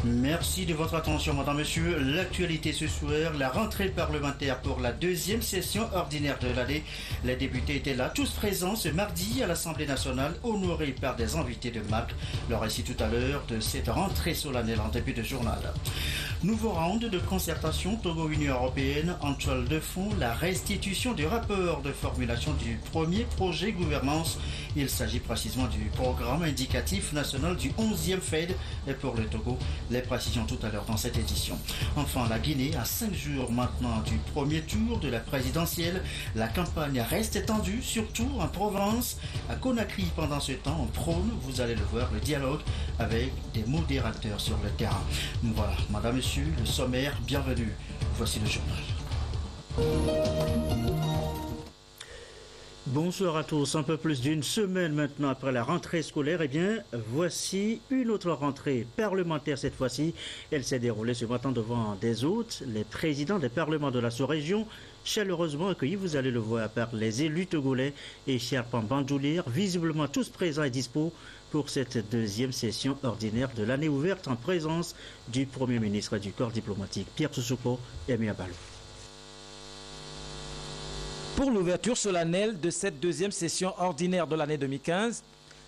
Merci de votre attention, madame, monsieur. L'actualité ce soir, la rentrée parlementaire pour la deuxième session ordinaire de l'année. Les députés étaient là, tous présents ce mardi à l'Assemblée nationale, honorés par des invités de marque. Le récit tout à l'heure de cette rentrée solennelle en début de journal. Nouveau round de concertation Togo-Union européenne en toile de fond, la restitution du rapport de formulation du premier projet gouvernance. Il s'agit précisément du programme indicatif national du 11e FED pour le Togo. Les précisions tout à l'heure dans cette édition. Enfin, la Guinée, à 5 jours maintenant du premier tour de la présidentielle, la campagne reste tendue, surtout en Provence. À Conakry, pendant ce temps, on prône, vous allez le voir, le dialogue avec des modérateurs sur le terrain. Voilà, madame, monsieur, le sommaire, bienvenue. Voici le journal. Bonsoir à tous. Un peu plus d'une semaine maintenant après la rentrée scolaire, eh bien, voici une autre rentrée parlementaire cette fois-ci. Elle s'est déroulée ce matin devant des hôtes, les présidents des parlements de la sous-région, chaleureusement accueillis, vous allez le voir, par les élus togolais et Sherpan Bandoulir, visiblement tous présents et dispos pour cette deuxième session ordinaire de l'année ouverte en présence du Premier ministre du corps diplomatique, Pierre Soussouko et Mia Balou. Pour l'ouverture solennelle de cette deuxième session ordinaire de l'année 2015,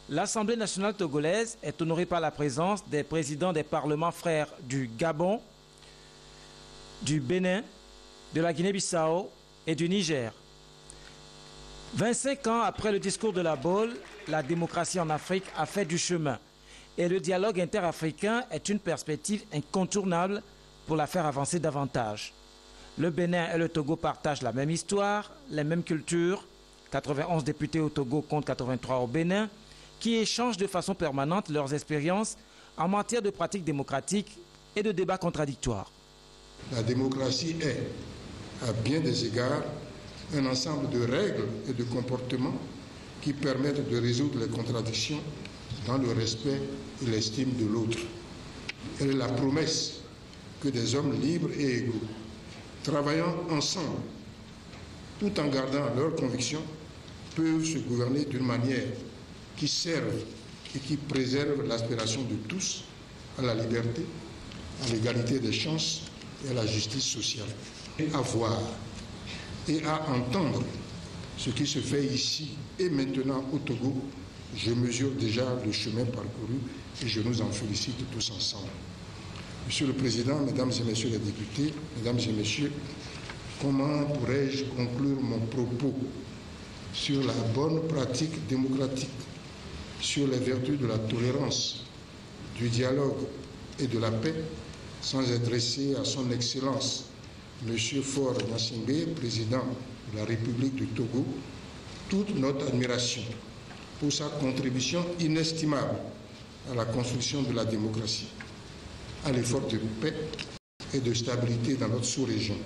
l'Assemblée nationale togolaise est honorée par la présence des présidents des parlements frères du Gabon, du Bénin, de la Guinée-Bissau et du Niger. 25 ans après le discours de la Baule, la démocratie en Afrique a fait du chemin et le dialogue interafricain est une perspective incontournable pour la faire avancer davantage. Le Bénin et le Togo partagent la même histoire, les mêmes cultures, 91 députés au Togo contre 83 au Bénin, qui échangent de façon permanente leurs expériences en matière de pratiques démocratiques et de débats contradictoires. La démocratie est, à bien des égards, un ensemble de règles et de comportements qui permettent de résoudre les contradictions dans le respect et l'estime de l'autre. Elle est la promesse que des hommes libres et égaux, travaillant ensemble, tout en gardant leurs convictions, peuvent se gouverner d'une manière qui serve et qui préserve l'aspiration de tous à la liberté, à l'égalité des chances et à la justice sociale. Et à voir et à entendre ce qui se fait ici et maintenant au Togo, je mesure déjà le chemin parcouru et je nous en félicite tous ensemble. Monsieur le Président, Mesdames et Messieurs les députés, Mesdames et Messieurs, comment pourrais-je conclure mon propos sur la bonne pratique démocratique, sur les vertus de la tolérance, du dialogue et de la paix, sans adresser à son Excellence, Monsieur Faure Gnassingbé, Président de la République du Togo, toute notre admiration pour sa contribution inestimable à la construction de la démocratie, à l'effort de paix et de stabilité dans notre sous-région.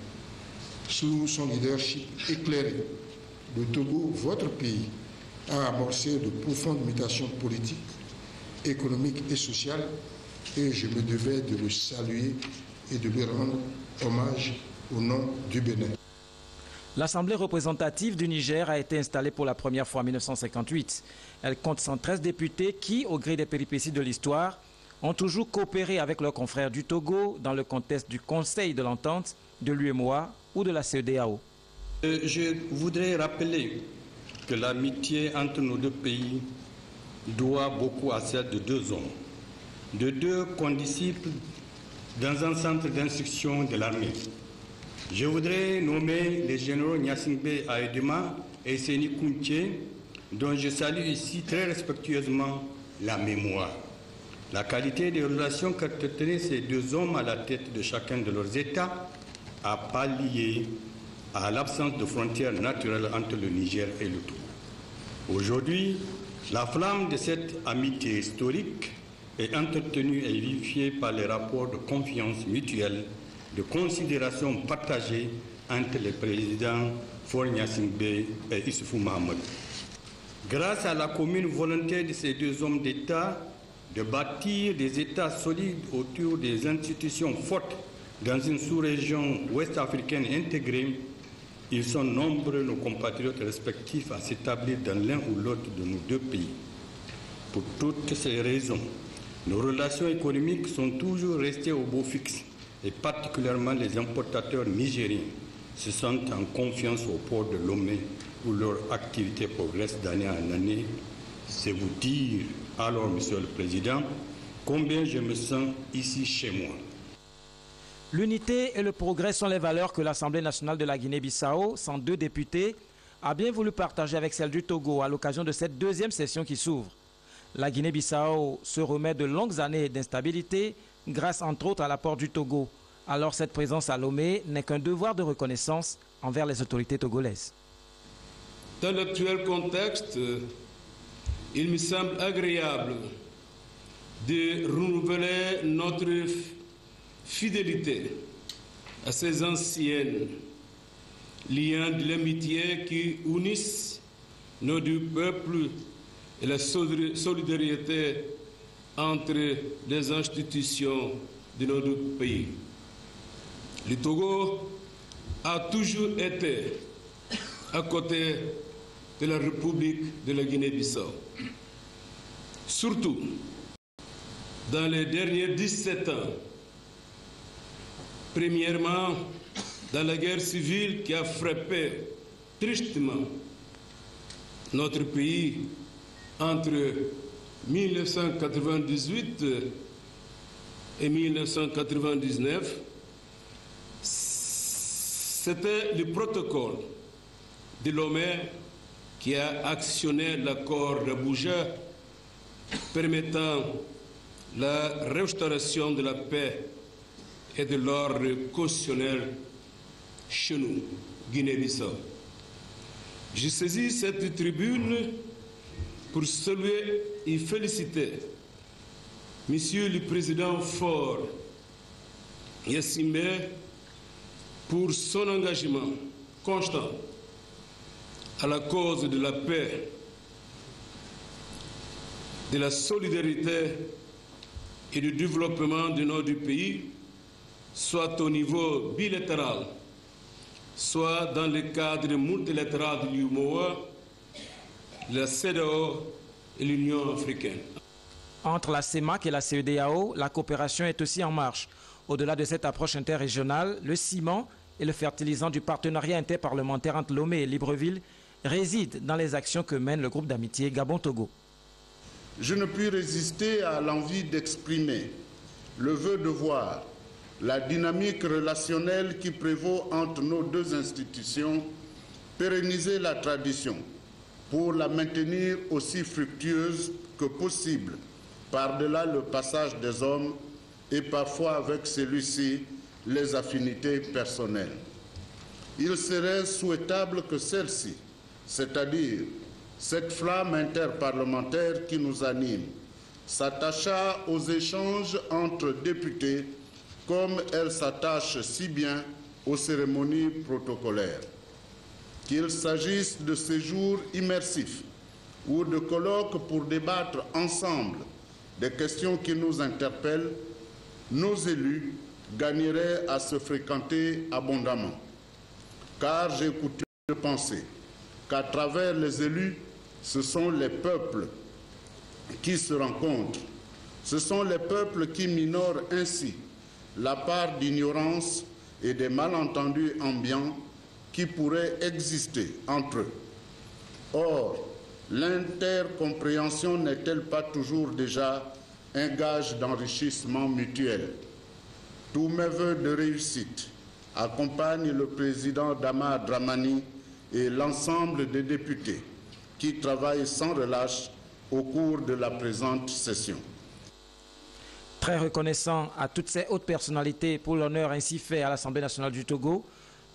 Sous son leadership éclairé, le Togo, votre pays, a amorcé de profondes mutations politiques, économiques et sociales, et je me devais de le saluer et de lui rendre hommage au nom du Bénin. L'Assemblée représentative du Niger a été installée pour la première fois en 1958. Elle compte 113 députés qui, au gré des péripéties de l'histoire, ont toujours coopéré avec leurs confrères du Togo dans le contexte du Conseil de l'Entente, de l'UEMOA ou de la CEDEAO. Je voudrais rappeler que l'amitié entre nos deux pays doit beaucoup à celle de deux hommes, de deux condisciples dans un centre d'instruction de l'armée. Je voudrais nommer les généraux Gnassingbé Aïdema et Séni Kounché, dont je salue ici très respectueusement la mémoire. La qualité des relations qu'entretenaient ces deux hommes à la tête de chacun de leurs États a pallié à l'absence de frontières naturelles entre le Niger et le Togo. Aujourd'hui, la flamme de cette amitié historique est entretenue et vivifiée par les rapports de confiance mutuelle, de considération partagée entre les présidents Faure Gnassingbé et Issoufou Mahamadou. Grâce à la commune volonté de ces deux hommes d'État de bâtir des États solides autour des institutions fortes dans une sous-région ouest-africaine intégrée, ils sont nombreux, nos compatriotes respectifs, à s'établir dans l'un ou l'autre de nos deux pays. Pour toutes ces raisons, Nos relations économiques sont toujours restées au beau fixe, et particulièrement les importateurs nigériens se sentent en confiance au port de Lomé, où leur activité progresse d'année en année. C'est vous dire, alors, Monsieur le Président, combien je me sens ici chez moi. L'unité et le progrès sont les valeurs que l'Assemblée nationale de la Guinée-Bissau, 102 députés, a bien voulu partager avec celle du Togo à l'occasion de cette deuxième session qui s'ouvre. La Guinée-Bissau se remet de longues années d'instabilité grâce entre autres à l'apport du Togo. Alors cette présence à Lomé n'est qu'un devoir de reconnaissance envers les autorités togolaises. Dans l'actuel contexte, il me semble agréable de renouveler notre fidélité à ces anciennes liens de l'amitié qui unissent nos deux peuples et la solidarité entre les institutions de nos deux pays. Le Togo a toujours été à côté de la République de la Guinée-Bissau. Surtout dans les derniers 17 ans. Premièrement, dans la guerre civile qui a frappé tristement notre pays entre 1998 et 1999, c'était le protocole de Lomé qui a actionné l'accord d'Abuja permettant la restauration de la paix et de l'ordre constitutionnel chez nous, Guinée-Bissau. Je saisis cette tribune pour saluer et féliciter Monsieur le Président Faure Gnassingbé pour son engagement constant à la cause de la paix, de la solidarité et du développement de nos deux pays, soit au niveau bilatéral, soit dans le cadre multilatéral de l'UMOA, la CEDEAO et l'Union africaine. Entre la CEMAC et la CEDEAO, la coopération est aussi en marche. Au-delà de cette approche interrégionale, le ciment et le fertilisant du partenariat interparlementaire entre Lomé et Libreville résident dans les actions que mène le groupe d'amitié Gabon-Togo. Je ne puis résister à l'envie d'exprimer le vœu de voir la dynamique relationnelle qui prévaut entre nos deux institutions, pérenniser la tradition pour la maintenir aussi fructueuse que possible par-delà le passage des hommes et parfois avec celui-ci les affinités personnelles. Il serait souhaitable que celle-ci, c'est-à-dire cette flamme interparlementaire qui nous anime, s'attachât aux échanges entre députés comme elle s'attache si bien aux cérémonies protocolaires. Qu'il s'agisse de séjours immersifs ou de colloques pour débattre ensemble des questions qui nous interpellent, nos élus gagneraient à se fréquenter abondamment. Car j'ai coutume de penser qu'à travers les élus, ce sont les peuples qui se rencontrent. Ce sont les peuples qui minorent ainsi la part d'ignorance et des malentendus ambiants qui pourraient exister entre eux. Or, l'intercompréhension n'est-elle pas toujours déjà un gage d'enrichissement mutuel? Tous mes vœux de réussite accompagnent le président Dama Dramani et l'ensemble des députés qui travaillent sans relâche au cours de la présente session. Très reconnaissant à toutes ces hautes personnalités pour l'honneur ainsi fait à l'Assemblée nationale du Togo,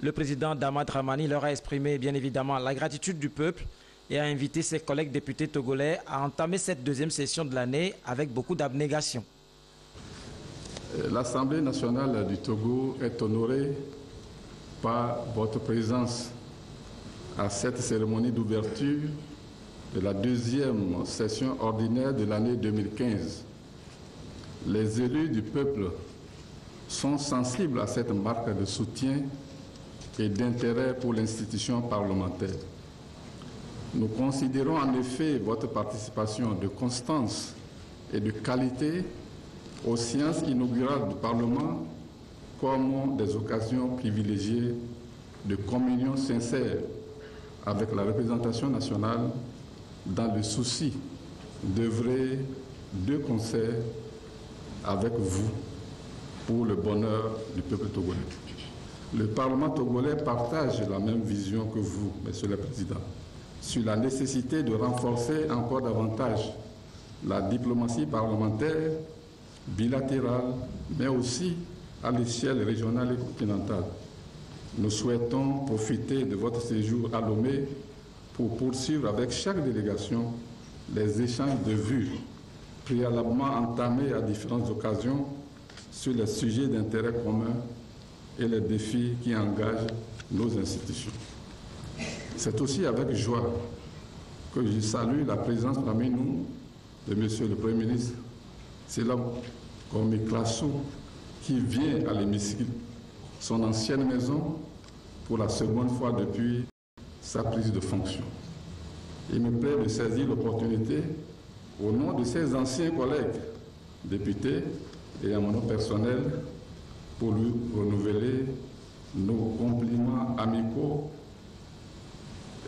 le président Dama Dramani leur a exprimé bien évidemment la gratitude du peuple et a invité ses collègues députés togolais à entamer cette deuxième session de l'année avec beaucoup d'abnégation. L'Assemblée nationale du Togo est honorée par votre présence à cette cérémonie d'ouverture de la deuxième session ordinaire de l'année 2015. Les élus du peuple sont sensibles à cette marque de soutien et d'intérêt pour l'institution parlementaire. Nous considérons en effet votre participation de constance et de qualité aux séances inaugurales du Parlement comme des occasions privilégiées de communion sincère avec la représentation nationale dans le souci d'œuvrer de concert avec vous pour le bonheur du peuple togolais. Le Parlement togolais partage la même vision que vous, Monsieur le Président, sur la nécessité de renforcer encore davantage la diplomatie parlementaire, bilatérale, mais aussi à l'échelle régionale et continentale. Nous souhaitons profiter de votre séjour à Lomé pour poursuivre avec chaque délégation les échanges de vues préalablement entamés à différentes occasions sur les sujets d'intérêt commun et les défis qui engagent nos institutions. C'est aussi avec joie que je salue la présence parmi nous de Monsieur le Premier ministre Selam Komi Klasso, qui vient à l'hémicycle, son ancienne maison, pour la seconde fois depuis sa prise de fonction. Il me plaît de saisir l'opportunité, au nom de ses anciens collègues députés et à mon nom personnel, pour lui renouveler nos compliments amicaux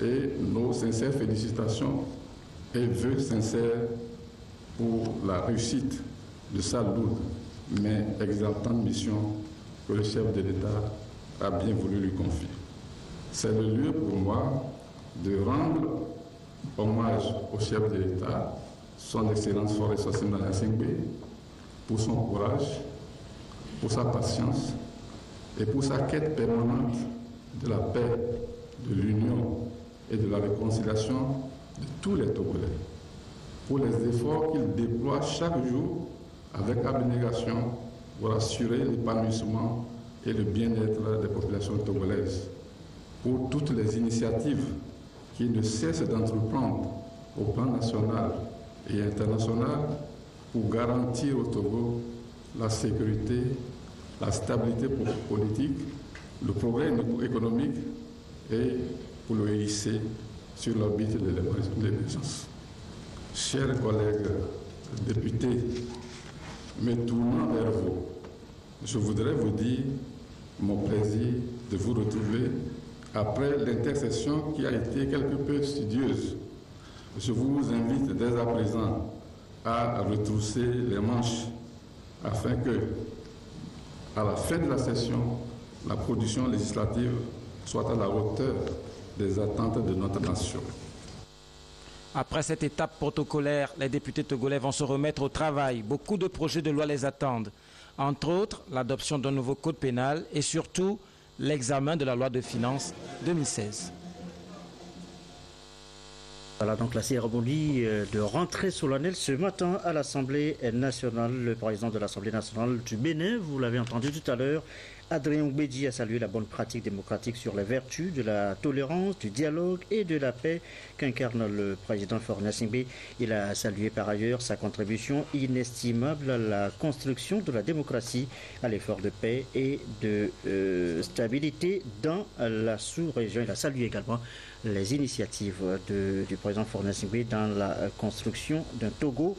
et nos sincères félicitations et vœux sincères pour la réussite de sa lourde mais exaltante mission que le chef de l'État a bien voulu lui confier. C'est le lieu pour moi de rendre hommage au chef de l'État, son Excellence Forest Sossimna Gnassingbé, pour son courage, pour sa patience et pour sa quête permanente de la paix, de l'union et de la réconciliation de tous les Togolais, pour les efforts qu'il déploie chaque jour avec abnégation pour assurer l'épanouissement et le bien-être des populations togolaises, pour toutes les initiatives qu'il ne cesse d'entreprendre au plan national et international pour garantir au Togo la sécurité, la stabilité politique, le progrès économique et pour le hisser sur l'orbite de l'émergence. Chers collègues députés, me tournant vers vous, je voudrais vous dire mon plaisir de vous retrouver après l'intercession qui a été quelque peu studieuse. Je vous invite dès à présent à retrousser les manches afin que, à la fin de la session, la production législative soit à la hauteur des attentes de notre nation. Après cette étape protocolaire, les députés togolais vont se remettre au travail. Beaucoup de projets de loi les attendent. Entre autres, l'adoption d'un nouveau code pénal et surtout l'examen de la loi de finances 2016. Voilà donc la cérémonie de rentrée solennelle ce matin à l'Assemblée nationale. Le président de l'Assemblée nationale du Bénin, vous l'avez entendu tout à l'heure, Adrien Ngwedji a salué la bonne pratique démocratique sur les vertus de la tolérance, du dialogue et de la paix qu'incarne le président Faure Gnassingbé. Il a salué par ailleurs sa contribution inestimable à la construction de la démocratie, à l'effort de paix et de stabilité dans la sous-région. Il a salué également les initiatives du président Faure Gnassingbé dans la construction d'un Togo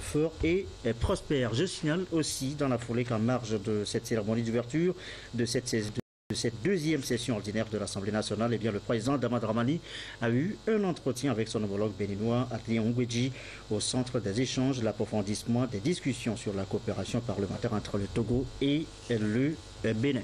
fort et prospère. Je signale aussi dans la foulée qu'en marge de cette cérémonie d'ouverture de cette deuxième session ordinaire de l'Assemblée nationale, eh bien, le président Dama Dramani a eu un entretien avec son homologue béninois Adrien Ngwedji au centre des échanges, l'approfondissement des discussions sur la coopération parlementaire entre le Togo et le Bénin.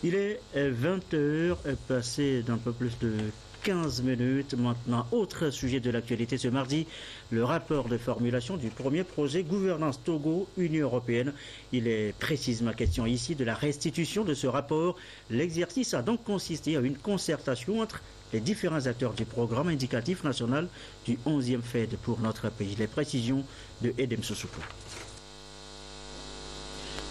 Il est 20h, passé d'un peu plus de 15 minutes maintenant. Autre sujet de l'actualité ce mardi, le rapport de formulation du premier projet gouvernance Togo-Union européenne. Il est précisément question ici de la restitution de ce rapport. L'exercice a donc consisté à une concertation entre les différents acteurs du programme indicatif national du 11e FED pour notre pays. Les précisions de Edem Soussoupou.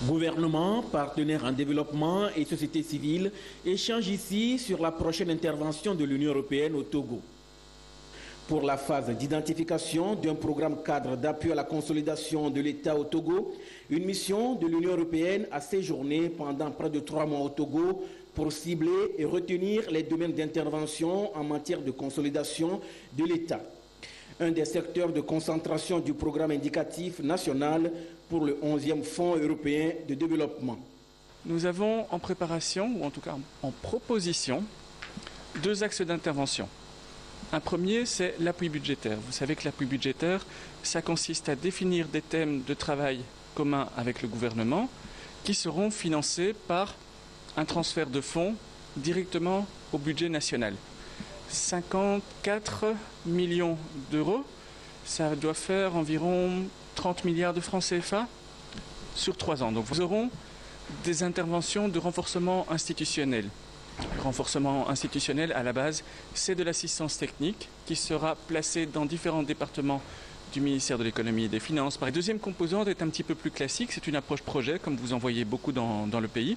Gouvernement, partenaires en développement et société civile échangent ici sur la prochaine intervention de l'Union européenne au Togo. Pour la phase d'identification d'un programme cadre d'appui à la consolidation de l'État au Togo, une mission de l'Union européenne a séjourné pendant près de 3 mois au Togo pour cibler et retenir les domaines d'intervention en matière de consolidation de l'État. un des secteurs de concentration du programme indicatif national pour le 11e Fonds européen de développement. Nous avons en préparation, ou en tout cas en proposition, 2 axes d'intervention. Un premier, c'est l'appui budgétaire. Vous savez que l'appui budgétaire, ça consiste à définir des thèmes de travail communs avec le gouvernement qui seront financés par un transfert de fonds directement au budget national. 54 millions d'euros, ça doit faire environ 30 milliards de francs CFA sur 3 ans. Donc nous aurons des interventions de renforcement institutionnel. Le renforcement institutionnel, à la base, c'est de l'assistance technique qui sera placée dans différents départements du ministère de l'économie et des finances. La deuxième composante est un petit peu plus classique, c'est une approche projet, comme vous en voyez beaucoup dans le pays.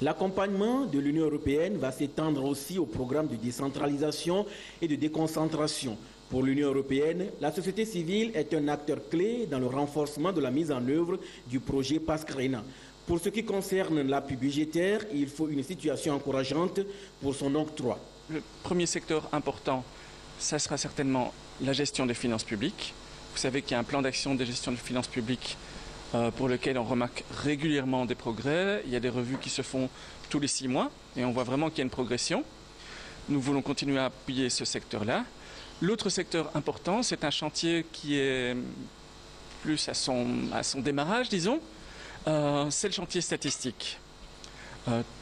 L'accompagnement de l'Union européenne va s'étendre aussi au programme de décentralisation et de déconcentration. Pour l'Union européenne, la société civile est un acteur clé dans le renforcement de la mise en œuvre du projet PASCRENA. Pour ce qui concerne l'appui budgétaire, il faut une situation encourageante pour son octroi. Le premier secteur important, ça sera certainement la gestion des finances publiques. Vous savez qu'il y a un plan d'action de gestion des finances publiques pour lequel on remarque régulièrement des progrès. Il y a des revues qui se font tous les 6 mois et on voit vraiment qu'il y a une progression. Nous voulons continuer à appuyer ce secteur-là. L'autre secteur important, c'est un chantier qui est plus à son démarrage, disons. C'est le chantier statistique.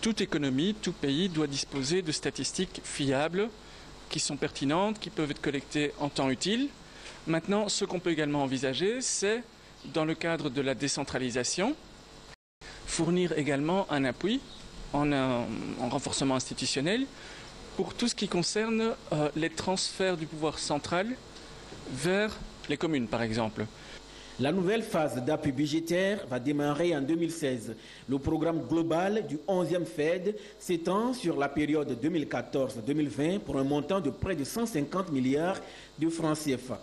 Toute économie, tout pays doit disposer de statistiques fiables, qui sont pertinentes, qui peuvent être collectées en temps utile. Maintenant, ce qu'on peut également envisager, c'est, dans le cadre de la décentralisation, fournir également un appui en renforcement institutionnel pour tout ce qui concerne les transferts du pouvoir central vers les communes, par exemple. La nouvelle phase d'appui budgétaire va démarrer en 2016. Le programme global du 11e FED s'étend sur la période 2014-2020 pour un montant de près de 150 milliards de francs CFA.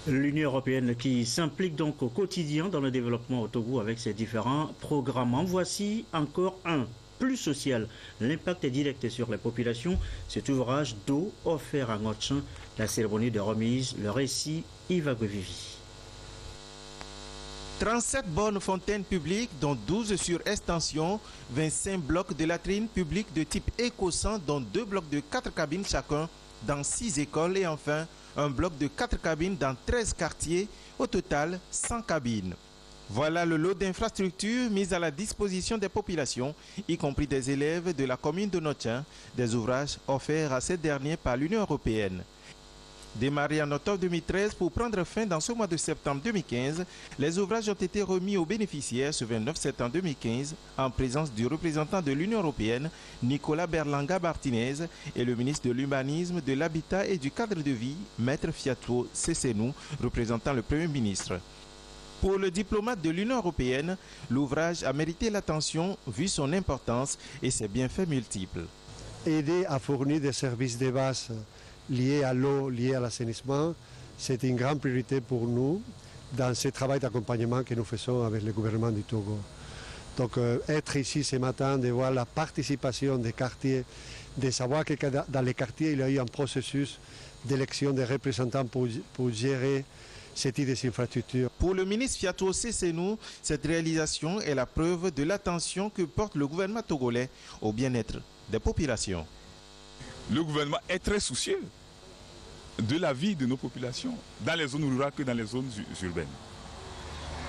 L'Union européenne qui s'implique donc au quotidien dans le développement au Togo avec ses différents programmes. En voici encore un, plus social. L'impact est direct sur les populations. Cet ouvrage d'eau offert à Ngotchin, la cérémonie de remise, le récit Yves Govivi. 37 bonnes fontaines publiques, dont 12 sur extension, 25 blocs de latrines publiques de type éco-sang, dont 2 blocs de 4 cabines chacun, dans 6 écoles et enfin un bloc de 4 cabines dans 13 quartiers, au total 100 cabines. Voilà le lot d'infrastructures mises à la disposition des populations, y compris des élèves de la commune de Notchin, des ouvrages offerts à ces derniers par l'Union européenne. Démarrés en octobre 2013 pour prendre fin dans ce mois de septembre 2015, les ouvrages ont été remis aux bénéficiaires ce 29 septembre 2015 en présence du représentant de l'Union européenne, Nicolas Berlanga Martinez, et le ministre de l'Humanisme, de l'Habitat et du Cadre de Vie, Maître Fiatou Sessenou, représentant le Premier ministre. Pour le diplomate de l'Union européenne, l'ouvrage a mérité l'attention vu son importance et ses bienfaits multiples. Aider à fournir des services de base liés à l'eau, liés à l'assainissement, c'est une grande priorité pour nous dans ce travail d'accompagnement que nous faisons avec le gouvernement du Togo. Donc être ici ce matin, de voir la participation des quartiers, de savoir que dans les quartiers il y a eu un processus d'élection des représentants pour gérer ce type d'infrastructures. Pour le ministre Fiatou Sessenou, cette réalisation est la preuve de l'attention que porte le gouvernement togolais au bien-être des populations. Le gouvernement est très soucieux de la vie de nos populations, dans les zones rurales que dans les zones urbaines.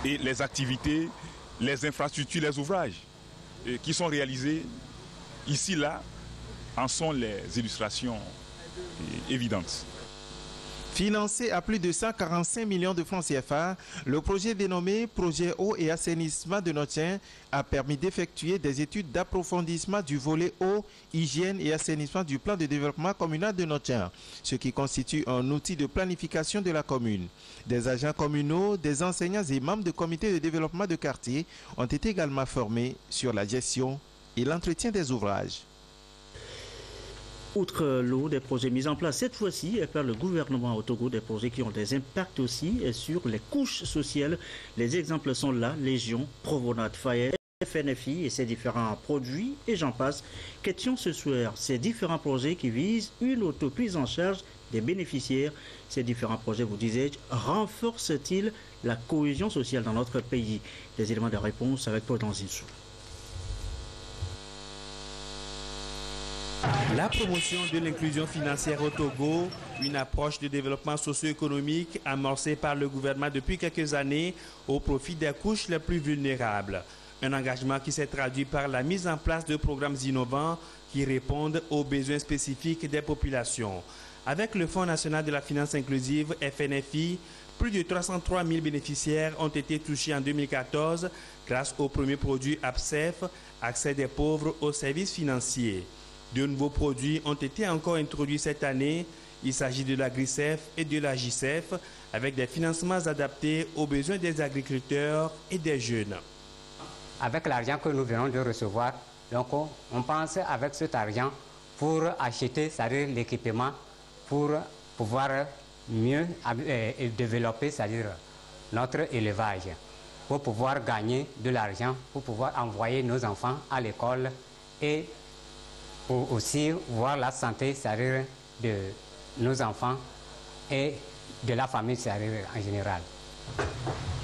Et les activités, les infrastructures, les ouvrages qui sont réalisés ici, là, en sont les illustrations évidentes. Financé à plus de 145 millions de francs CFA, le projet dénommé Projet eau et assainissement de Notchin a permis d'effectuer des études d'approfondissement du volet eau, hygiène et assainissement du plan de développement communal de Notchin, ce qui constitue un outil de planification de la commune. Des agents communaux, des enseignants et membres de comités de développement de quartier ont été également formés sur la gestion et l'entretien des ouvrages. Outre l'eau, des projets mis en place cette fois-ci par le gouvernement au Togo, des projets qui ont des impacts aussi sur les couches sociales. Les exemples sont là, Légion, Provonat, Fayet, FNFI et ses différents produits et j'en passe. Question ce soir, ces différents projets qui visent une auto-prise en charge des bénéficiaires. Ces différents projets, vous disais-je, renforcent-ils la cohésion sociale dans notre pays? Des éléments de réponse avec Paul Danzinsou. La promotion de l'inclusion financière au Togo, une approche de développement socio-économique amorcée par le gouvernement depuis quelques années au profit des couches les plus vulnérables. Un engagement qui s'est traduit par la mise en place de programmes innovants qui répondent aux besoins spécifiques des populations. Avec le Fonds national de la finance inclusive, FNFI, plus de 303 000 bénéficiaires ont été touchés en 2014 grâce au premier produit APSEF, accès des pauvres aux services financiers. De nouveaux produits ont été encore introduits cette année. Il s'agit de la GRICEF et de la JCEF avec des financements adaptés aux besoins des agriculteurs et des jeunes. Avec l'argent que nous venons de recevoir, donc on pense avec cet argent pour acheter l'équipement pour pouvoir mieux développer notre élevage, pour pouvoir gagner de l'argent, pour pouvoir envoyer nos enfants à l'école et pour aussi voir la santé de nos enfants et de la famille en général.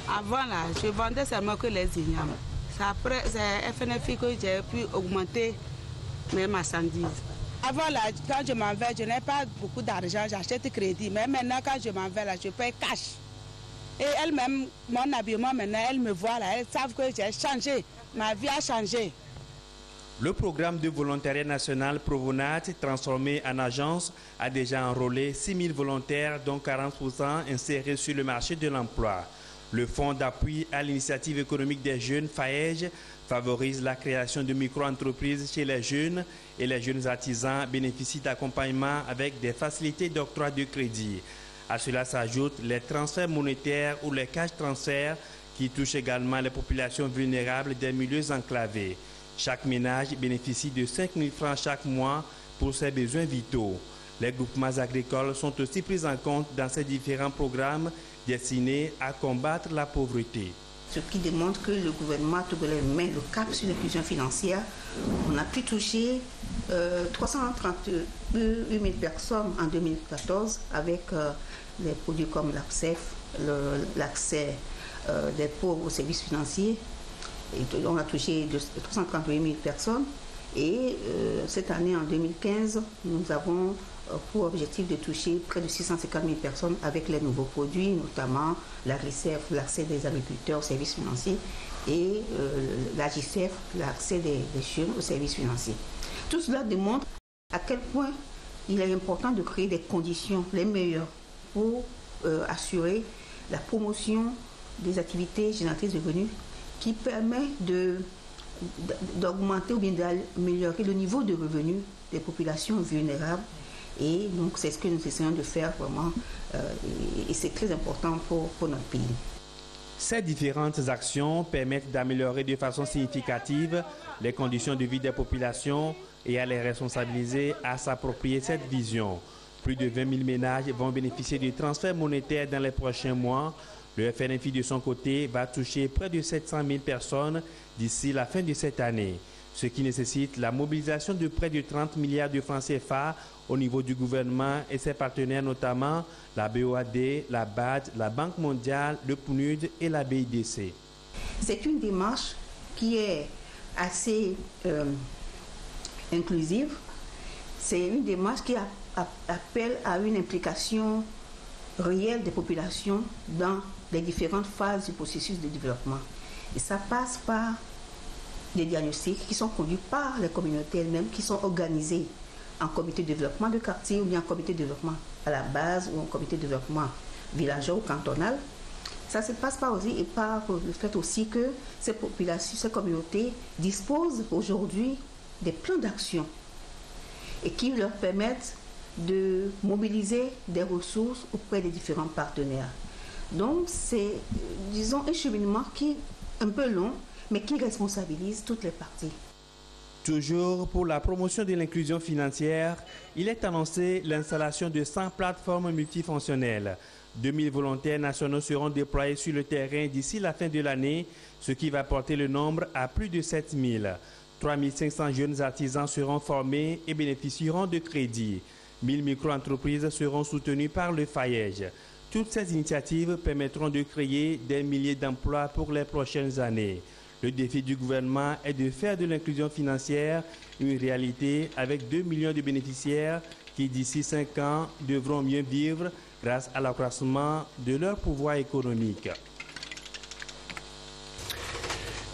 Avant là, je vendais seulement que les ignames. C'est après FNFI que j'ai pu augmenter mes marchandises. Avant là, quand je m'en vais, je n'ai pas beaucoup d'argent, j'achète crédit. Mais maintenant, quand je m'en vais là, je paye cash. Et elle-même, mon habillement maintenant, elles me voient là, elles savent que j'ai changé, ma vie a changé. Le programme de volontariat national Provonat, transformé en agence, a déjà enrôlé 6 000 volontaires, dont 40% insérés sur le marché de l'emploi. Le Fonds d'appui à l'initiative économique des jeunes, FAEJ, favorise la création de micro-entreprises chez les jeunes et les jeunes artisans bénéficient d'accompagnement avec des facilités d'octroi de crédit. À cela s'ajoutent les transferts monétaires ou les cash transferts qui touchent également les populations vulnérables des milieux enclavés. Chaque ménage bénéficie de 5 000 francs chaque mois pour ses besoins vitaux. Les groupements agricoles sont aussi pris en compte dans ces différents programmes destinés à combattre la pauvreté. Ce qui démontre que le gouvernement togolais met le cap sur l'inclusion financière. On a pu toucher 338 000 personnes en 2014 avec des produits comme l'APSEF, l'accès des pauvres aux services financiers. Et on a touché 338 000 personnes et cette année, en 2015, nous avons pour objectif de toucher près de 650 000 personnes avec les nouveaux produits, notamment la GRICEF, l'accès des agriculteurs aux services financiers et la JCEF, l'accès des jeunes aux services financiers. Tout cela démontre à quel point il est important de créer des conditions les meilleures pour assurer la promotion des activités génératrices de revenus qui permet d'augmenter ou bien d'améliorer le niveau de revenus des populations vulnérables. Et donc c'est ce que nous essayons de faire vraiment et c'est très important pour notre pays. Ces différentes actions permettent d'améliorer de façon significative les conditions de vie des populations et à les responsabiliser à s'approprier cette vision. Plus de 20 000 ménages vont bénéficier de transferts monétaires dans les prochains mois. Le FNFI de son côté va toucher près de 700 000 personnes d'ici la fin de cette année, ce qui nécessite la mobilisation de près de 30 milliards de francs CFA au niveau du gouvernement et ses partenaires, notamment la BOAD, la BAD, la Banque mondiale, le PNUD et la BIDC. C'est une démarche qui est assez inclusive. C'est une démarche qui appelle à une implication réelle des populations dans les différentes phases du processus de développement. Et ça passe par des diagnostics qui sont conduits par les communautés elles-mêmes, qui sont organisées en comité de développement de quartier ou bien en comité de développement à la base ou en comité de développement villageois ou cantonal. Ça se passe par aussi et par le fait aussi que ces populations, ces communautés disposent aujourd'hui des plans d'action et qui leur permettent de mobiliser des ressources auprès des différents partenaires. Donc c'est, disons, un cheminement qui est un peu long, mais qui responsabilise toutes les parties. Toujours pour la promotion de l'inclusion financière, il est annoncé l'installation de 100 plateformes multifonctionnelles. 2000 volontaires nationaux seront déployés sur le terrain d'ici la fin de l'année, ce qui va porter le nombre à plus de 7000. 3500 jeunes artisans seront formés et bénéficieront de crédits. 1000 micro-entreprises seront soutenues par le FAEJ. Toutes ces initiatives permettront de créer des milliers d'emplois pour les prochaines années. Le défi du gouvernement est de faire de l'inclusion financière une réalité avec 2 millions de bénéficiaires qui, d'ici 5 ans, devront mieux vivre grâce à l'accroissement de leur pouvoir économique.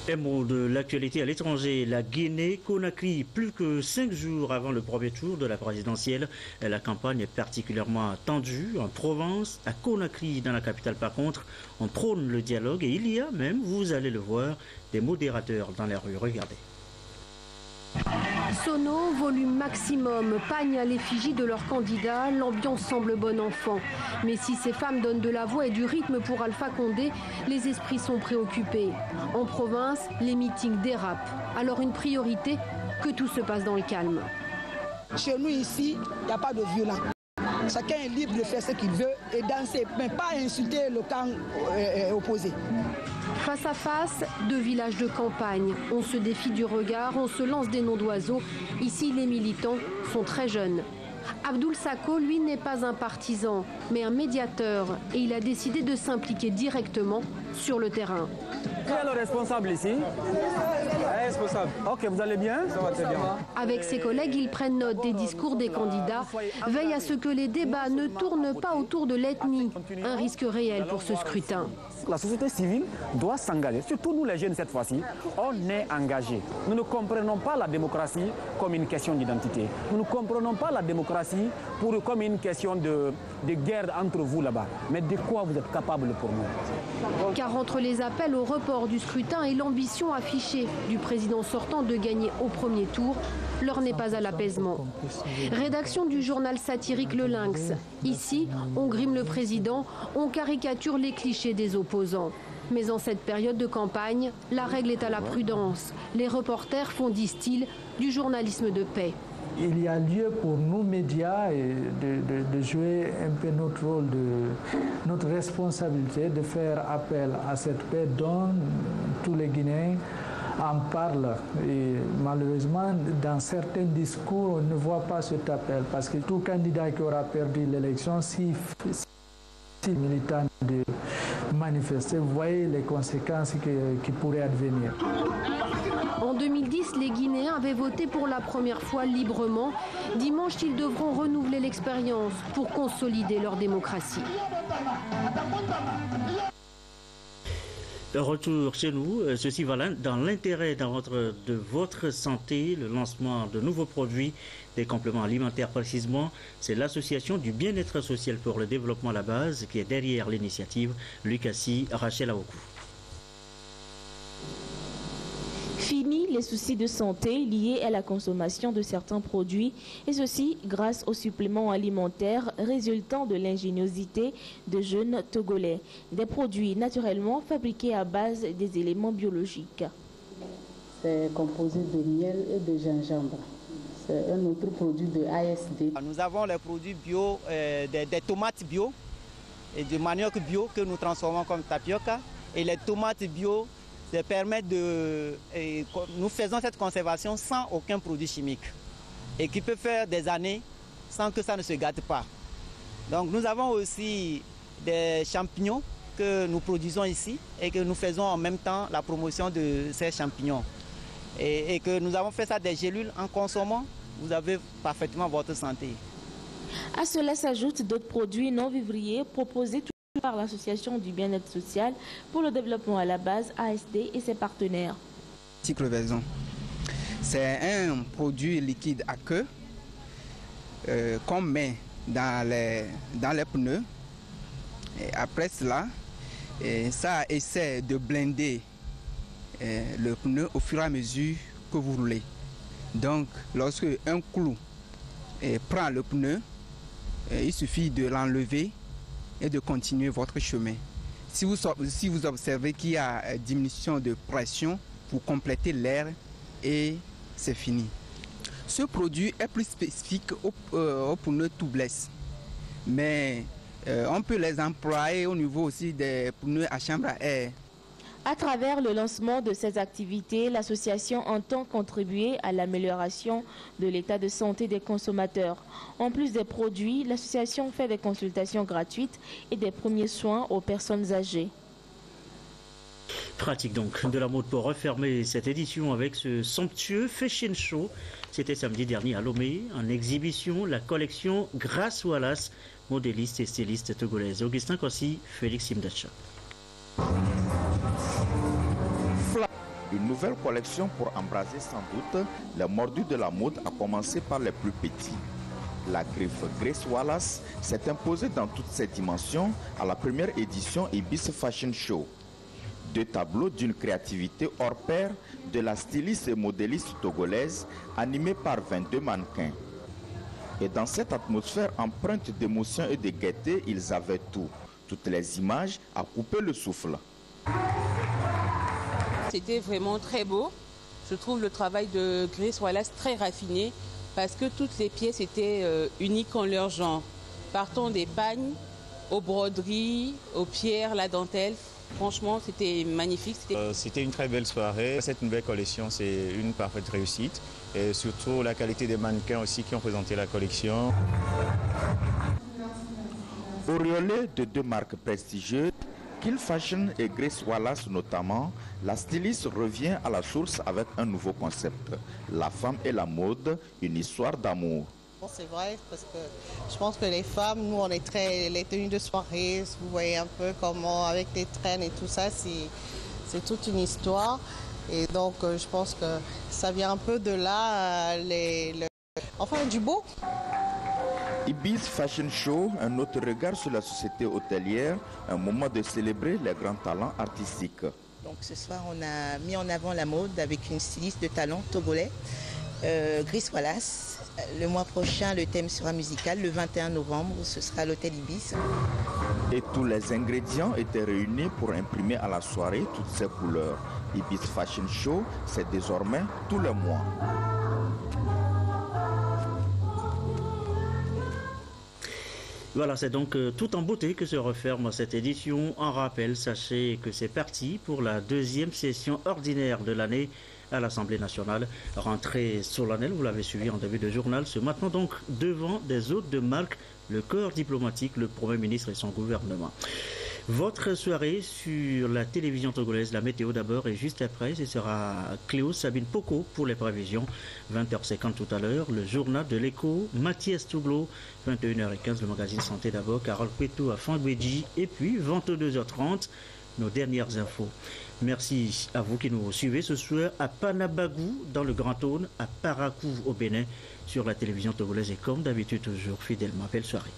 Un mot de l'actualité à l'étranger, la Guinée-Conakry, plus que 5 jours avant le premier tour de la présidentielle. La campagne est particulièrement tendue en Provence, à Conakry, dans la capitale par contre. On prône le dialogue et il y a même, vous allez le voir, des modérateurs dans les rues. Regardez. Sono, volume maximum, pagne à l'effigie de leur candidat, l'ambiance semble bon enfant. Mais si ces femmes donnent de la voix et du rythme pour Alpha Condé, les esprits sont préoccupés. En province, les meetings dérapent. Alors une priorité, que tout se passe dans le calme. Chez nous ici, il n'y a pas de violence. Chacun est libre de faire ce qu'il veut et danser, mais pas insulter le camp opposé. Face à face, 2 villages de campagne. On se défie du regard, on se lance des noms d'oiseaux. Ici, les militants sont très jeunes. Abdoul Sako, lui, n'est pas un partisan, mais un médiateur. Et il a décidé de s'impliquer directement sur le terrain. Qui est le responsable ici? Responsable. Ok, vous allez bien? Ça va très bien. Avec ses collègues, ils prennent note des discours des candidats, veillent à ce que les débats ne tournent pas autour de l'ethnie, un risque réel pour ce scrutin. La société civile doit s'engager, surtout nous les jeunes cette fois-ci, on est engagés. Nous ne comprenons pas la démocratie comme une question d'identité. Nous ne comprenons pas la démocratie comme une question de guerre entre vous là-bas. Mais de quoi vous êtes capable pour nous? Car entre les appels au report du scrutin et l'ambition affichée du président sortant de gagner au premier tour, l'heure n'est pas à l'apaisement. Rédaction du journal satirique Le Lynx. Ici, on grime le président, on caricature les clichés des opposants. Mais en cette période de campagne, la règle est à la prudence. Les reporters font, disent-ils, du journalisme de paix. Il y a lieu pour nous, médias, de jouer un peu notre rôle, notre responsabilité, de faire appel à cette paix dont tous les Guinéens en parlent. Et malheureusement, dans certains discours, on ne voit pas cet appel, parce que tout candidat qui aura perdu l'élection, si militant de manifester, vous voyez les conséquences qui pourraient advenir. En 2010, les Guinéens avaient voté pour la première fois librement. Dimanche, ils devront renouveler l'expérience pour consolider leur démocratie. Retour chez nous, ceci va dans l'intérêt de votre santé, le lancement de nouveaux produits, des compléments alimentaires précisément. C'est l'association du bien-être social pour le développement à la base qui est derrière l'initiative. Lucassi, Rachel Aokou. Fini les soucis de santé liés à la consommation de certains produits, et ceci grâce aux suppléments alimentaires résultant de l'ingéniosité de jeunes Togolais. Des produits naturellement fabriqués à base des éléments biologiques. C'est composé de miel et de gingembre. C'est un autre produit de ASD. Nous avons les produits bio, des tomates bio et du manioc bio que nous transformons comme tapioca. Et les tomates bio permettent nous faisons cette conservation sans aucun produit chimique et qui peut faire des années sans que ça ne se gâte pas. Donc nous avons aussi des champignons que nous produisons ici et que nous faisons en même temps la promotion de ces champignons. Et que nous avons fait ça des gélules en consommant, vous avez parfaitement votre santé. À cela s'ajoutent d'autres produits non vivriers proposés par l'association du bien-être social pour le développement à la base ASD et ses partenaires. Cyclovaison, c'est un produit liquide à queue qu'on met dans les pneus. Et après cela, ça essaie de blinder le pneu au fur et à mesure que vous roulez. Donc, lorsque un clou prend le pneu, il suffit de l'enlever et de continuer votre chemin. Si vous observez qu'il y a diminution de pression, vous complétez l'air et c'est fini. Ce produit est plus spécifique aux pneus tubeless, mais on peut les employer au niveau aussi des pneus à chambre à air. À travers le lancement de ces activités, l'association entend contribuer à l'amélioration de l'état de santé des consommateurs. En plus des produits, l'association fait des consultations gratuites et des premiers soins aux personnes âgées. Pratique donc de la mode pour refermer cette édition avec ce somptueux fashion show. C'était samedi dernier à Lomé, en exhibition, la collection Grace Wallace, modéliste et styliste togolaise. Augustin Kossi, Félix Simdacha. Une nouvelle collection pour embraser sans doute les mordus de la mode, à commencer par les plus petits. La griffe Grace Wallace s'est imposée dans toutes ses dimensions à la première édition Ibis Fashion Show. 2 tableaux d'une créativité hors pair de la styliste et modéliste togolaise, animée par 22 mannequins. Et dans cette atmosphère empreinte d'émotion et de gaieté, ils avaient tout. Toutes les images à couper le souffle. C'était vraiment très beau. Je trouve le travail de Grace Wallace très raffiné parce que toutes les pièces étaient uniques en leur genre. Partant des pagnes, aux broderies, aux pierres, la dentelle. Franchement, c'était magnifique. C'était une très belle soirée. Cette nouvelle collection, c'est une parfaite réussite. Et surtout la qualité des mannequins aussi qui ont présenté la collection. Auréolée de 2 marques prestigieuses, Kill Fashion et Grace Wallace notamment, la styliste revient à la source avec un nouveau concept. La femme et la mode, une histoire d'amour. C'est vrai, parce que je pense que les femmes, nous on est très, les tenues de soirée, vous voyez un peu comment, avec les traînes et tout ça, c'est toute une histoire. Et donc je pense que ça vient un peu de là, enfin du beau. Ibis Fashion Show, un autre regard sur la société hôtelière, un moment de célébrer les grands talents artistiques. Donc ce soir, on a mis en avant la mode avec une styliste de talent togolais, Grace Wallace. Le mois prochain, le thème sera musical. Le 21 novembre, ce sera à l'hôtel Ibis. Et tous les ingrédients étaient réunis pour imprimer à la soirée toutes ces couleurs. Ibis Fashion Show, c'est désormais tous les mois. Voilà, c'est donc tout en beauté que se referme cette édition. En rappel, sachez que c'est parti pour la 2e session ordinaire de l'année à l'Assemblée nationale. Rentrée solennelle, vous l'avez suivi en début de journal. Ce matin donc, devant des hôtes de marque, le corps diplomatique, le Premier ministre et son gouvernement. Votre soirée sur la télévision togolaise, la météo d'abord, et juste après, ce sera Cléo Sabine Poco pour les prévisions. 20h50 tout à l'heure, le journal de l'écho, Mathias Touglo, 21h15, le magazine Santé d'abord, Carole Peto à Fangbeji, et puis 22h30, nos dernières infos. Merci à vous qui nous suivez ce soir à Panabagou, dans le Grand Aune, à Parakou au Bénin, sur la télévision togolaise, et comme d'habitude toujours fidèlement. Belle soirée.